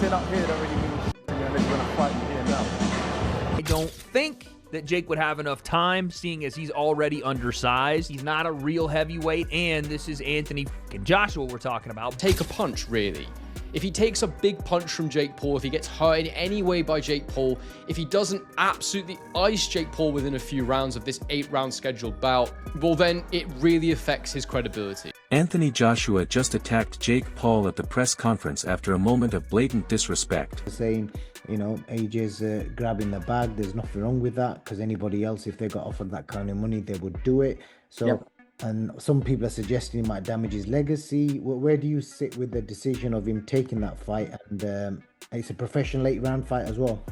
fighting up here don't really mean shit to me unless you're gonna fight me here now. I don't think that Jake would have enough time, seeing as he's already undersized. He's not a real heavyweight, and this is Anthony fucking Joshua we're talking about. Take a punch, really. If he takes a big punch from Jake Paul, if he gets hurt in any way by Jake Paul, if he doesn't absolutely ice Jake Paul within a few rounds of this 8-round scheduled bout, well then it really affects his credibility. Anthony Joshua just attacked Jake Paul at the press conference after a moment of blatant disrespect. Saying, you know, AJ's grabbing the bag, there's nothing wrong with that, because anybody else, if they got offered that kind of money, they would do it. So. Yep. And some people are suggesting it might damage his legacy. Where do you sit with the decision of him taking that fight? And it's a professional 8-round fight as well.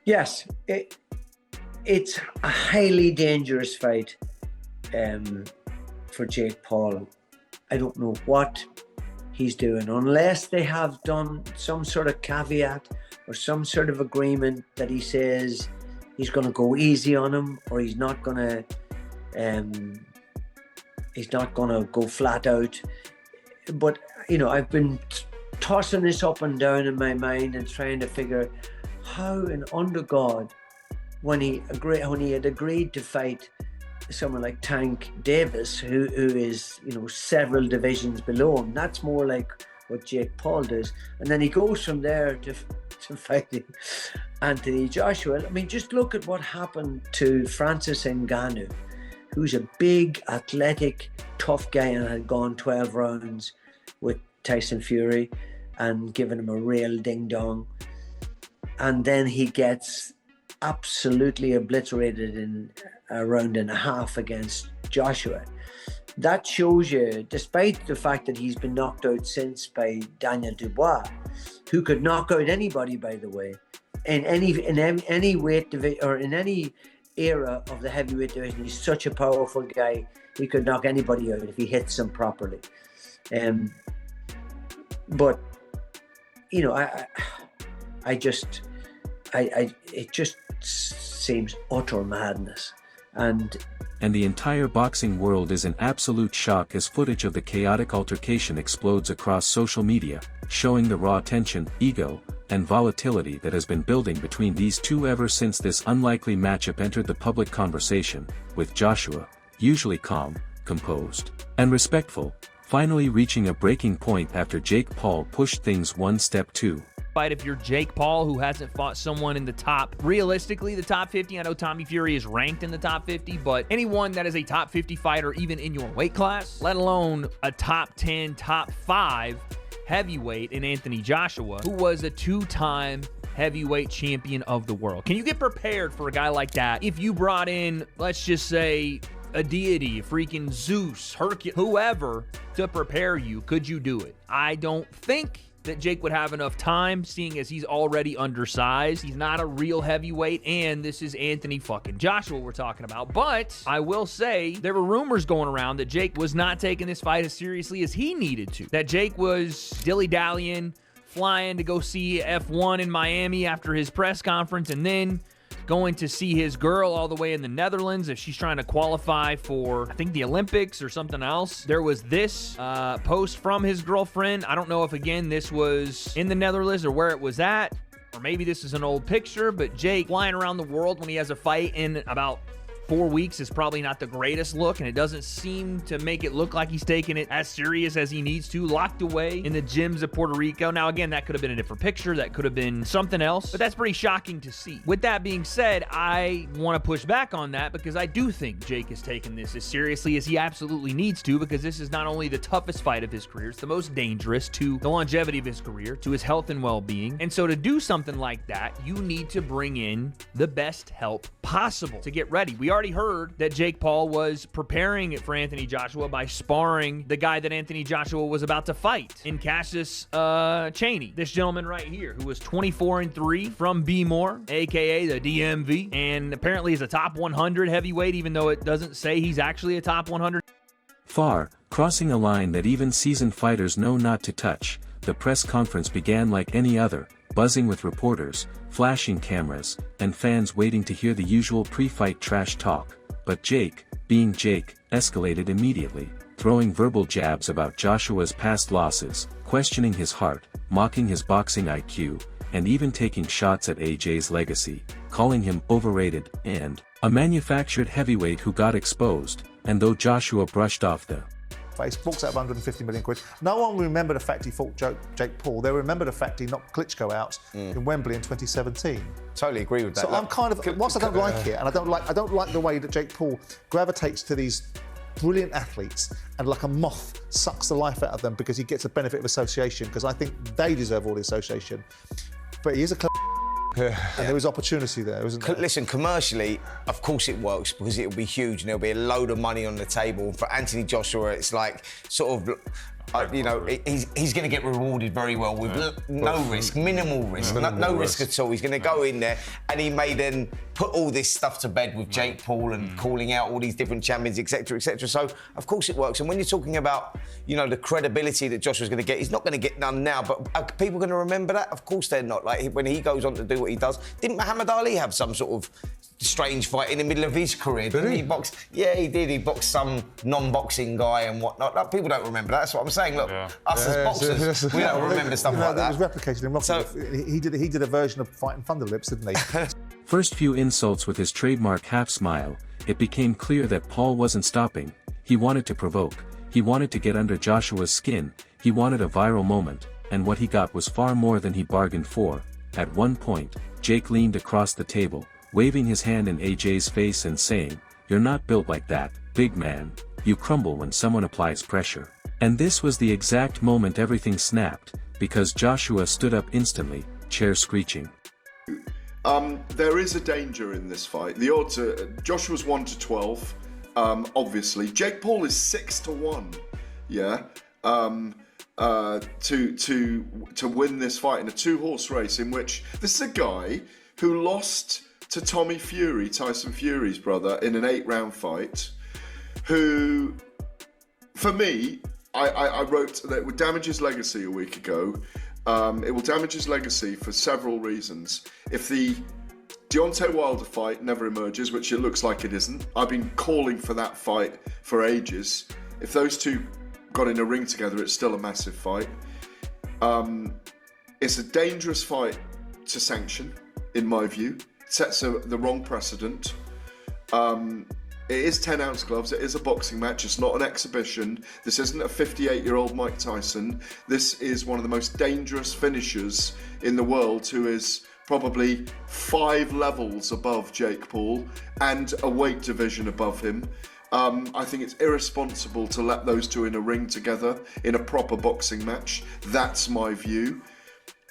Yes, it's a highly dangerous fight for Jake Paul. I don't know what he's doing, unless they have done some sort of caveat or some sort of agreement that he says he's going to go easy on him, or he's not going to go flat out. But, you know, I've been tossing this up and down in my mind and trying to figure how in under God, when he had agreed to fight someone like Tank Davis, who is, you know, several divisions below him, that's more like what Jake Paul does. And then he goes from there to fighting Anthony Joshua. I mean, just look at what happened to Francis Ngannou, who's a big, athletic, tough guy and had gone 12 rounds with Tyson Fury and given him a real ding-dong. And then he gets absolutely obliterated in a round and a half against Joshua. That shows you, despite the fact that he's been knocked out since by Daniel Dubois, who could knock out anybody, by the way, in any weight division or in any era of the heavyweight division. He's such a powerful guy. He could knock anybody out if he hits them properly. But you know, it just seems utter madness. And the entire boxing world is in absolute shock as footage of the chaotic altercation explodes across social media, showing the raw tension, ego, and volatility that has been building between these two ever since this unlikely matchup entered the public conversation, with Joshua, usually calm, composed, and respectful, finally reaching a breaking point after Jake Paul pushed things one step too. If you're Jake Paul, who hasn't fought someone in the top, realistically, the top 50, I know Tommy Fury is ranked in the top 50, but anyone that is a top 50 fighter, even in your weight class, let alone a top 10, top 5 heavyweight in Anthony Joshua, who was a 2-time heavyweight champion of the world. Can you get prepared for a guy like that if you brought in, let's just say, a deity, freaking Zeus, Hercules, whoever, to prepare you? Could you do it? I don't think that Jake would have enough time, seeing as he's already undersized. He's not a real heavyweight, and this is Anthony fucking Joshua we're talking about. But I will say there were rumors going around that Jake was not taking this fight as seriously as he needed to. That Jake was dilly-dallying, flying to go see F1 in Miami after his press conference, and then going to see his girl all the way in the Netherlands if she's trying to qualify for, I think, the Olympics or something else. There was this post from his girlfriend. I don't know if, again, this was in the Netherlands or where it was at, or maybe this is an old picture, but Jake flying around the world when he has a fight in about 4 weeks is probably not the greatest look, and it doesn't seem to make it look like he's taking it as serious as he needs to. Locked away in the gyms of Puerto Rico. Now, again, that could have been a different picture. That could have been something else, but that's pretty shocking to see. With that being said, I want to push back on that because I do think Jake is taking this as seriously as he absolutely needs to, because this is not only the toughest fight of his career, it's the most dangerous to the longevity of his career, to his health and well-being. And so to do something like that, you need to bring in the best help possible to get ready. We already heard that Jake Paul was preparing for Anthony Joshua by sparring the guy that Anthony Joshua was about to fight in Cassius Chaney. This gentleman right here, who was 24-3 from B-More, aka the DMV, and apparently is a top 100 heavyweight, even though it doesn't say he's actually a top 100. Far, crossing a line that even seasoned fighters know not to touch, the press conference began like any other, buzzing with reporters, flashing cameras, and fans waiting to hear the usual pre-fight trash talk. But Jake, being Jake, escalated immediately, throwing verbal jabs about Joshua's past losses, questioning his heart, mocking his boxing IQ, and even taking shots at AJ's legacy, calling him overrated and a manufactured heavyweight who got exposed. And though Joshua brushed off the face, walks out of 150 million quid. No one will remember the fact he fought Jake Paul. They'll remember the fact he knocked Klitschko out in Wembley in 2017. Totally agree with that. So I'm kind of, whilst I don't like it, and I don't like the way that Jake Paul gravitates to these brilliant athletes and like a moth sucks the life out of them because he gets a benefit of association, because I think they deserve all the association. But he is a and there was opportunity there, isn't there? Listen, commercially, of course it works because it'll be huge and there'll be a load of money on the table. For Anthony Joshua, it's like sort of, you know, he's going to get rewarded very well with no risk, minimal risk, no risk at all. He's going to go in there and he may then put all this stuff to bed with Jake Paul and calling out all these different champions, etc., etc. So, of course it works. And when you're talking about, you know, the credibility that Joshua's going to get, he's not going to get none now, but are people going to remember that? Of course they're not. Like, when he goes on to do what he does, didn't Muhammad Ali have some sort of strange fight in the middle of his career? Didn't he box? Yeah, he did. He boxed some non-boxing guy and whatnot. Like, people don't remember that. That's what I'm saying. Look, us as boxers, we don't remember stuff like that. It was replicated in Rocky. So, he did a version of fighting Thunderlips, didn't he? first few insults with his trademark half-smile, it became clear that Paul wasn't stopping. He wanted to provoke. He wanted to get under Joshua's skin. He wanted a viral moment, and what he got was far more than he bargained for. At one point, Jake leaned across the table, waving his hand in AJ's face and saying, "You're not built like that, big man. You crumble when someone applies pressure." And this was the exact moment everything snapped, because Joshua stood up instantly, chair screeching. There is a danger in this fight. The odds are, Joshua's 1-12, obviously. Jake Paul is 6-1, yeah, to win this fight in a two-horse race in which this is a guy who lost to Tommy Fury, Tyson Fury's brother, in an 8-round fight, who, for me, I wrote that it would damage his legacy a week ago. It will damage his legacy for several reasons. If the Deontay Wilder fight never emerges, which it looks like it isn't, I've been calling for that fight for ages. If those two got in a ring together, it's still a massive fight. It's a dangerous fight to sanction, in my view. It sets the wrong precedent. It is 10-ounce gloves. It is a boxing match. It's not an exhibition. This isn't a 58-year-old Mike Tyson. This is one of the most dangerous finishers in the world, who is probably 5 levels above Jake Paul and a weight division above him. I think it's irresponsible to let those two in a ring together in a proper boxing match. That's my view.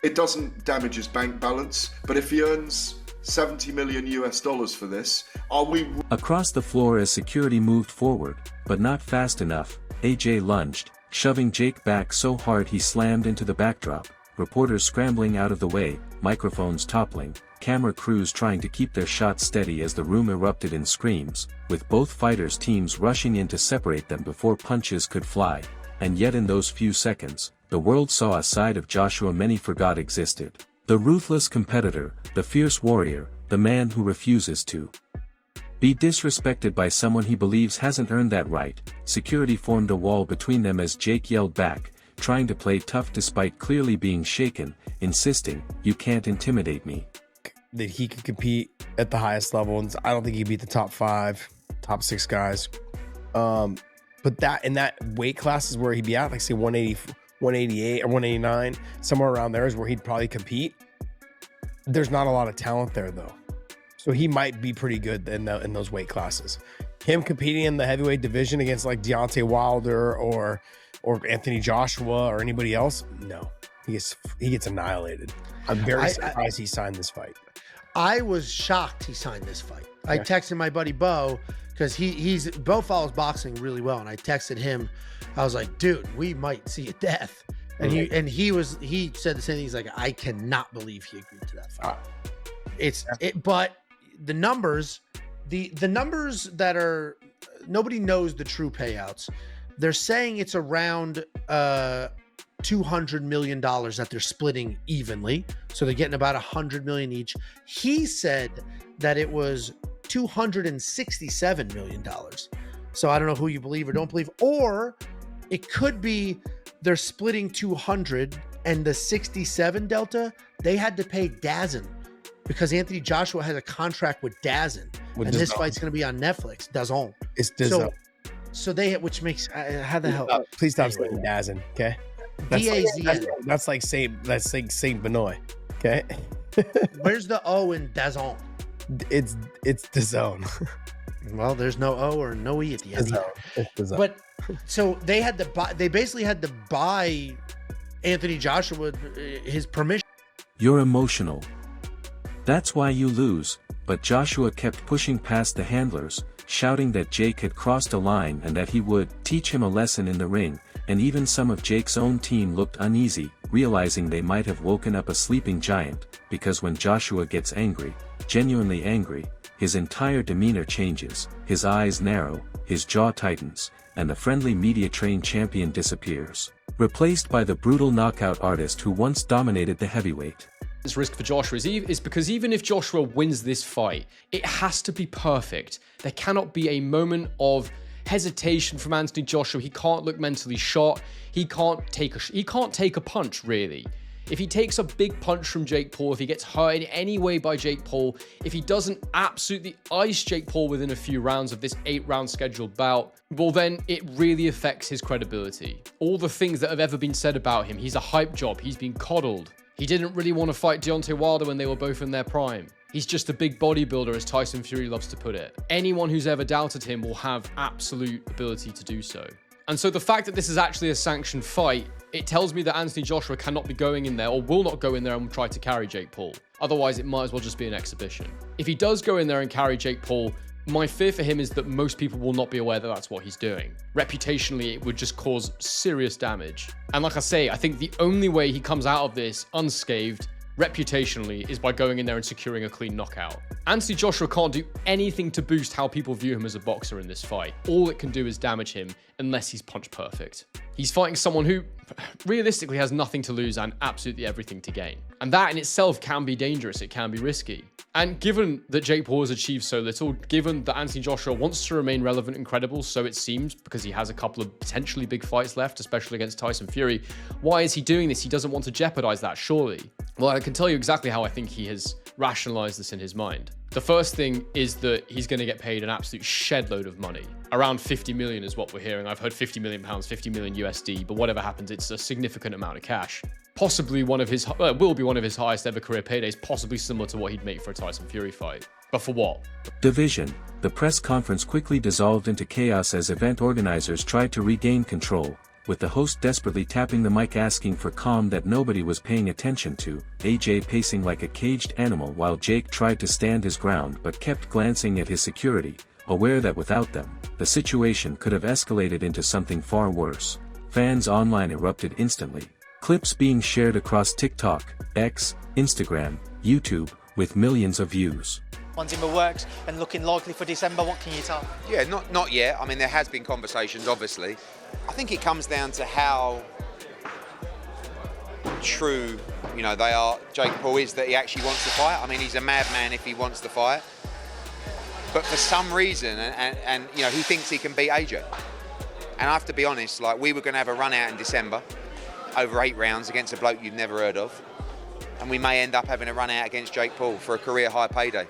It doesn't damage his bank balance, but if he earns $70 million for this, are we... Across the floor as security moved forward, but not fast enough, AJ lunged, shoving Jake back so hard he slammed into the backdrop, reporters scrambling out of the way, microphones toppling, camera crews trying to keep their shots steady as the room erupted in screams, with both fighters' teams rushing in to separate them before punches could fly. And yet in those few seconds, the world saw a side of Joshua many forgot existed. The ruthless competitor, the fierce warrior, the man who refuses to be disrespected by someone he believes hasn't earned that right. Security formed a wall between them as Jake yelled back, trying to play tough despite clearly being shaken, insisting, "You can't intimidate me." That he could compete at the highest level, and I don't think he'd beat the top 5, top 6 guys. But that in that weight class is where he'd be at, like say 180, 188 or 189, somewhere around there is where he'd probably compete. There's not a lot of talent there though, so he might be pretty good in those weight classes. Him competing in the heavyweight division against like Deontay Wilder or Anthony Joshua or anybody else, no, he gets annihilated. I'm very surprised he signed this fight. I was shocked he signed this fight. I texted my buddy Bo, because Bo follows boxing really well, and I texted him. I was like, "Dude, we might see a death." And he said the same thing. He's like, "I cannot believe he agreed to that fight." But the numbers, the numbers that are, nobody knows the true payouts. They're saying it's around $200 million that they're splitting evenly. So they're getting about $100 million each. He said that it was $267 million. So I don't know who you believe or don't believe. Or it could be they're splitting 200 and the 67 Delta, they had to pay DAZN because Anthony Joshua has a contract with DAZN. And this fight's going to be on Netflix. DAZN. It's DAZN. So they, which makes, how the hell? Please stop saying DAZN, okay? DAZN. That's like Saint Benoit, okay? Where's the O in DAZN? It's DAZN. Well, there's no O or no E at the end. It's DAZN. But so they had to buy. They basically had to buy Anthony Joshua his permission. You're emotional. That's why you lose, but Joshua kept pushing past the handlers, shouting that Jake had crossed a line and that he would teach him a lesson in the ring, and even some of Jake's own team looked uneasy, realizing they might have woken up a sleeping giant, because when Joshua gets angry, genuinely angry, his entire demeanor changes, his eyes narrow, his jaw tightens, and the friendly media-trained champion disappears, replaced by the brutal knockout artist who once dominated the heavyweight. Risk for Joshua is because even if Joshua wins this fight, it has to be perfect. There cannot be a moment of hesitation from Anthony Joshua. He can't look mentally shot. He can't take a punch, really. If he takes a big punch from Jake Paul, if he gets hurt in any way by Jake Paul, if he doesn't absolutely ice Jake Paul within a few rounds of this 8-round scheduled bout, well then it really affects his credibility. All the things that have ever been said about him, he's a hype job, he's been coddled. He didn't really want to fight Deontay Wilder when they were both in their prime. He's just a big bodybuilder, as Tyson Fury loves to put it. Anyone who's ever doubted him will have absolute ability to do so. And so the fact that this is actually a sanctioned fight, it tells me that Anthony Joshua cannot be going in there or will not go in there and try to carry Jake Paul. Otherwise, it might as well just be an exhibition. If he does go in there and carry Jake Paul, my fear for him is that most people will not be aware that that's what he's doing. Reputationally, it would just cause serious damage. And like I say, I think the only way he comes out of this unscathed, reputationally, is by going in there and securing a clean knockout. Anthony Joshua can't do anything to boost how people view him as a boxer in this fight. All it can do is damage him unless he's punch perfect. He's fighting someone who realistically has nothing to lose and absolutely everything to gain. And that in itself can be dangerous, it can be risky. And given that Jake Paul has achieved so little, given that Anthony Joshua wants to remain relevant and credible, so it seems, because he has a couple of potentially big fights left, especially against Tyson Fury, why is he doing this? He doesn't want to jeopardize that, surely. Well, I can tell you exactly how I think he has rationalized this in his mind. The first thing is that he's going to get paid an absolute shed load of money. Around 50 million is what we're hearing. I've heard 50 million pounds, 50 million USD, but whatever happens, it's a significant amount of cash. Possibly will be one of his highest ever career paydays, possibly similar to what he'd make for a Tyson Fury fight. But for what? Division. The press conference quickly dissolved into chaos as event organizers tried to regain control, with the host desperately tapping the mic asking for calm that nobody was paying attention to, AJ pacing like a caged animal while Jake tried to stand his ground but kept glancing at his security, aware that without them, the situation could have escalated into something far worse. Fans online erupted instantly. Clips being shared across TikTok, X, Instagram, YouTube, with millions of views. One's in the works and looking likely for December. What can you tell? Yeah, not yet. I mean, there has been conversations, obviously. I think it comes down to how true, they are. Jake Paul is that he actually wants to fight. I mean, he's a madman if he wants to fight. But for some reason, and he thinks he can beat AJ. And I have to be honest, we were going to have a run out in December, over 8 rounds against a bloke you've never heard of. And we may end up having a run out against Jake Paul for a career high payday.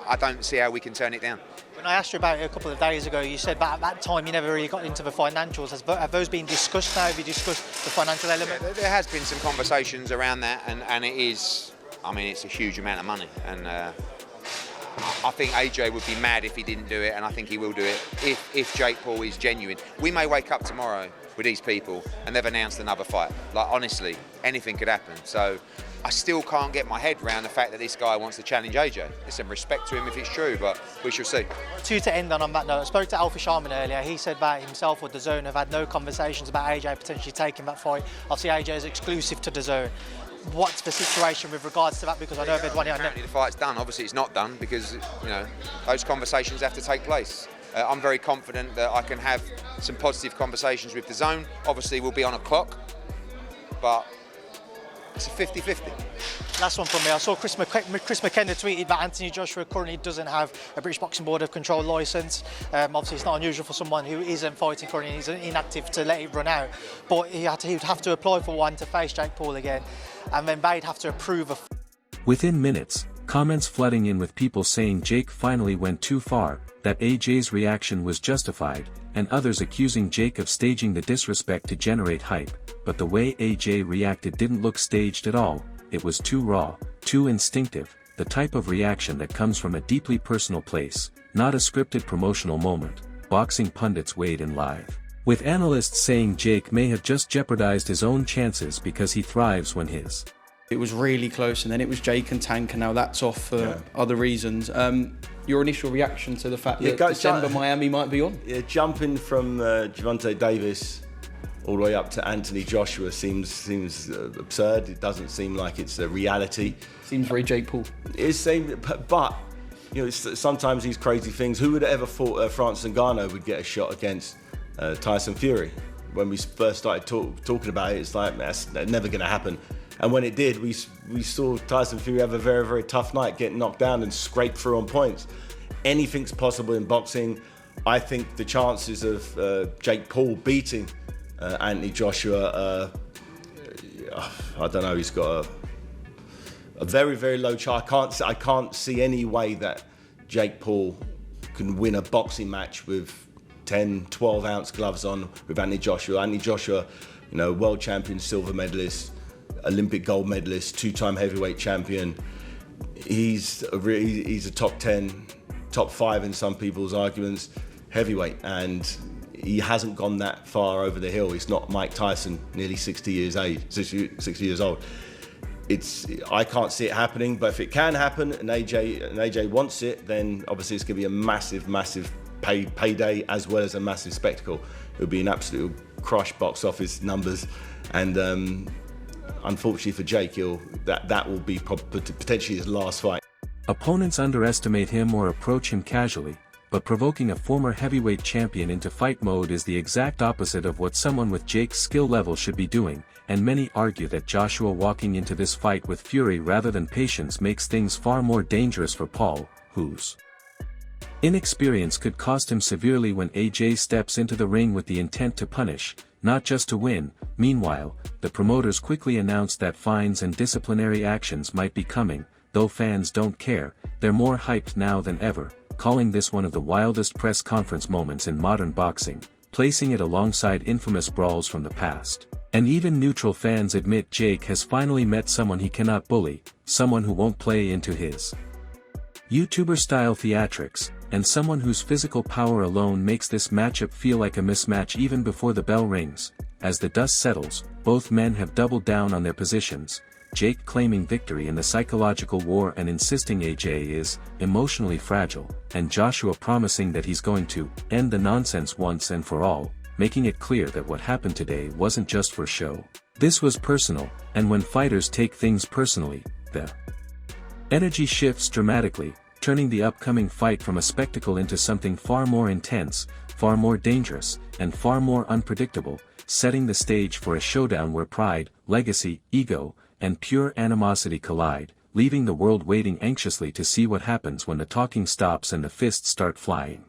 I don't see how we can turn it down. When I asked you about it a couple of days ago, you said at that time you never really got into the financials. Have those been discussed now? Have you discussed the financial element? There has been some conversations around that, and it is, it's a huge amount of money. And I think AJ would be mad if he didn't do it, and I think he will do it if Jake Paul is genuine. We may wake up tomorrow with these people and they've announced another fight. Honestly, anything could happen. So I still can't get my head around the fact that this guy wants to challenge AJ. There's some respect to him if it's true, but we shall see. To end on that note, I spoke to Alpha Sharman earlier. He said that himself or DAZN have had no conversations about AJ potentially taking that fight. Obviously, AJ is exclusive to DAZN. What's the situation with regards to that? Because I know they'd want it. Apparently the fight's done. Obviously, it's not done because those conversations have to take place. I'm very confident that I can have some positive conversations with DAZN. Obviously, we'll be on a clock, but it's a 50-50. last one from me. I saw Chris McKenna tweeted that Anthony Joshua currently doesn't have a British Boxing Board of Control licence. Obviously, it's not unusual for someone who isn't fighting currently and is inactive to let it run out. But he would have to apply for one to face Jake Paul again, and then they'd have to approve a. Within minutes, comments flooding in with people saying Jake finally went too far, that AJ's reaction was justified, and others accusing Jake of staging the disrespect to generate hype, but the way AJ reacted didn't look staged at all. It was too raw, too instinctive, the type of reaction that comes from a deeply personal place, not a scripted promotional moment. Boxing pundits weighed in live, with analysts saying Jake may have just jeopardized his own chances because he thrives when his. It was really close, and then it was Jake and Tank, and now that's off for other reasons. Your initial reaction to the fact that December Miami might be on? Yeah, jumping from Gervonta Davis all the way up to Anthony Joshua seems absurd. It doesn't seem like it's a reality. Seems very Jake Paul. It seems, but you know, sometimes these crazy things. Who would have ever thought Francis Ngannou would get a shot against Tyson Fury? When we first started talking about it, it's like, that's never going to happen. And when it did, we saw Tyson Fury have a very, very tough night, get knocked down and scrape through on points. Anything's possible in boxing. I think the chances of Jake Paul beating Anthony Joshua, I don't know, he's got a very, very low chance. I can't see any way that Jake Paul can win a boxing match with 10, 12-ounce gloves on with Anthony Joshua. Anthony Joshua, you know, world champion, silver medalist, Olympic gold medalist, two-time heavyweight champion. He's a top 10, top 5 in some people's arguments, heavyweight, and he hasn't gone that far over the hill. He's not Mike Tyson, nearly 60 years old. I can't see it happening, but if it can happen and AJ wants it, then obviously it's going to be a massive, massive payday as well as a massive spectacle. It'll be an absolute crush box office numbers, and unfortunately for Jake, that will be potentially his last fight. Opponents underestimate him or approach him casually, but provoking a former heavyweight champion into fight mode is the exact opposite of what someone with Jake's skill level should be doing, and many argue that Joshua walking into this fight with fury rather than patience makes things far more dangerous for Paul, whose inexperience could cost him severely when AJ steps into the ring with the intent to punish, not just to win. Meanwhile, the promoters quickly announced that fines and disciplinary actions might be coming, though fans don't care. They're more hyped now than ever, calling this one of the wildest press conference moments in modern boxing, placing it alongside infamous brawls from the past. And even neutral fans admit Jake has finally met someone he cannot bully, someone who won't play into his YouTuber-style theatrics, and someone whose physical power alone makes this matchup feel like a mismatch even before the bell rings. As the dust settles, both men have doubled down on their positions, Jake claiming victory in the psychological war and insisting AJ is emotionally fragile, and Joshua promising that he's going to end the nonsense once and for all, making it clear that what happened today wasn't just for show. This was personal, and when fighters take things personally, the energy shifts dramatically, turning the upcoming fight from a spectacle into something far more intense, far more dangerous, and far more unpredictable, setting the stage for a showdown where pride, legacy, ego, and pure animosity collide, leaving the world waiting anxiously to see what happens when the talking stops and the fists start flying.